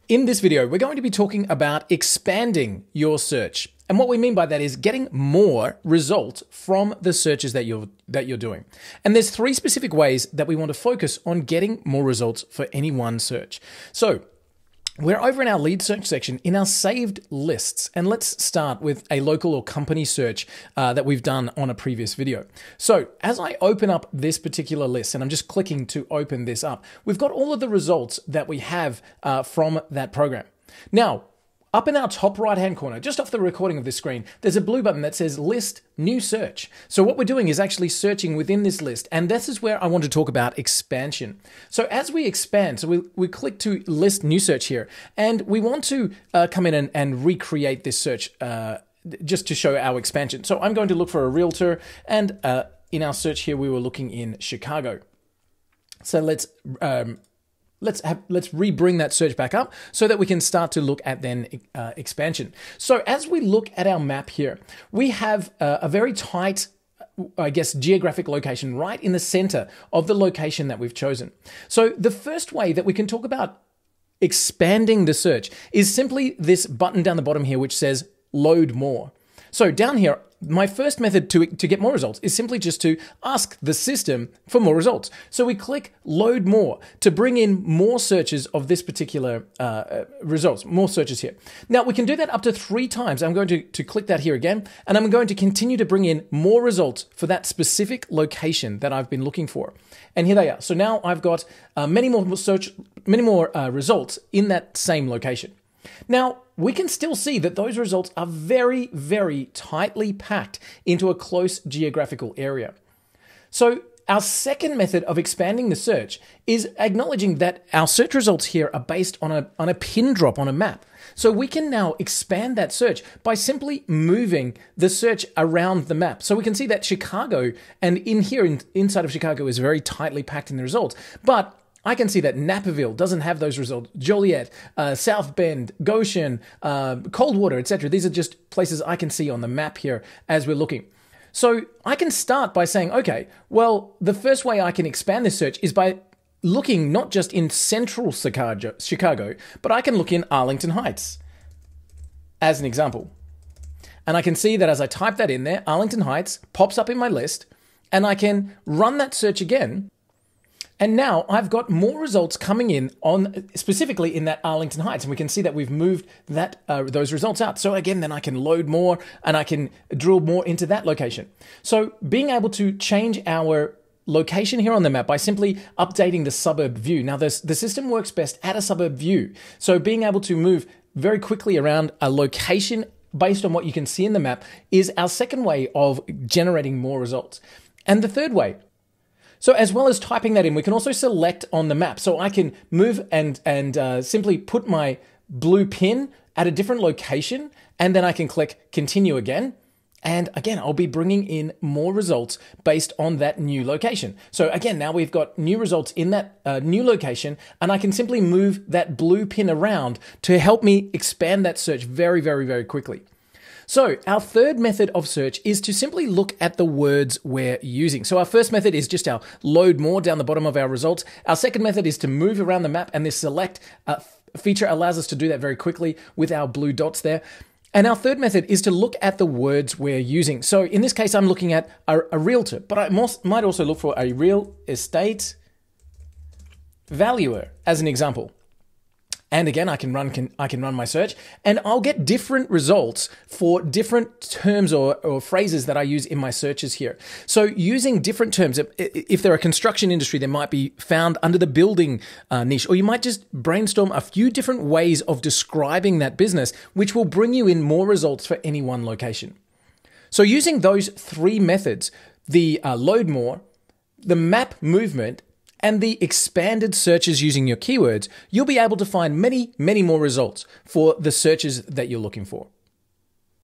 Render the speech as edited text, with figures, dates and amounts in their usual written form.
In this video, we're going to be talking about expanding your search. And what we mean by that is getting more results from the searches that you're doing. And there's three specific ways that we want to focus on getting more results for any one search. So we're over in our lead search section in our saved lists. And let's start with a local or company search that we've done on a previous video. So as I open up this particular list, and I'm just clicking to open this up, we've got all of the results that we have from that program. Now, up in our top right-hand corner, just off the recording of this screen, there's a blue button that says List New Search. So what we're doing is actually searching within this list, and this is where I want to talk about expansion. So as we expand, so we click to List New Search here, and we want to come in and recreate this search just to show our expansion. So I'm going to look for a realtor, and in our search here, we were looking in Chicago. So let's re-bring that search back up so that we can start to look at then expansion. So as we look at our map here, we have a very tight, I guess, geographic location right in the center of the location that we've chosen. So the first way that we can talk about expanding the search is simply this button down the bottom here, which says Load More. So down here, my first method to get more results is simply just to ask the system for more results. So we click Load More to bring in more searches of this particular results, more searches here. Now we can do that up to 3 times. I'm going to click that here again, and I'm going to continue to bring in more results for that specific location that I've been looking for. And here they are. So now I've got many more results in that same location. Now, we can still see that those results are very, very tightly packed into a close geographical area. So our second method of expanding the search is acknowledging that our search results here are based on a pin drop on a map. So we can now expand that search by simply moving the search around the map. So we can see that Chicago, and in here, inside of Chicago, is very tightly packed in the results. But I can see that Naperville doesn't have those results. Joliet, South Bend, Goshen, Coldwater, etc. These are just places I can see on the map here as we're looking. So I can start by saying, okay, well, the first way I can expand this search is by looking not just in central Chicago, but I can look in Arlington Heights as an example. And I can see that as I type that in there, Arlington Heights pops up in my list, and I can run that search again. And now I've got more results coming in on specifically in that Arlington Heights, and we can see that we've moved that those results out. So again, then I can load more and I can drill more into that location. So being able to change our location here on the map by simply updating the suburb view. Now the system works best at a suburb view. So being able to move very quickly around a location based on what you can see in the map is our second way of generating more results. And the third way, so as well as typing that in, we can also select on the map. So I can move and simply put my blue pin at a different location, and then I can click continue again. And again, I'll be bringing in more results based on that new location. So again, now we've got new results in that new location, and I can simply move that blue pin around to help me expand that search very, very, very quickly. So our third method of search is to simply look at the words we're using. So our first method is just our load more down the bottom of our results. Our second method is to move around the map, and this select feature allows us to do that very quickly with our blue dots there. And our third method is to look at the words we're using. So in this case, I'm looking at a realtor, but I might also look for a real estate valuer as an example. And again, I can run my search, and I'll get different results for different terms or phrases that I use in my searches here. So using different terms, if they're a construction industry, they might be found under the building niche, or you might just brainstorm a few different ways of describing that business, which will bring you in more results for any one location. So using those 3 methods, the load more, the map movement, and the expanded searches using your keywords, you'll be able to find many, many more results for the searches that you're looking for.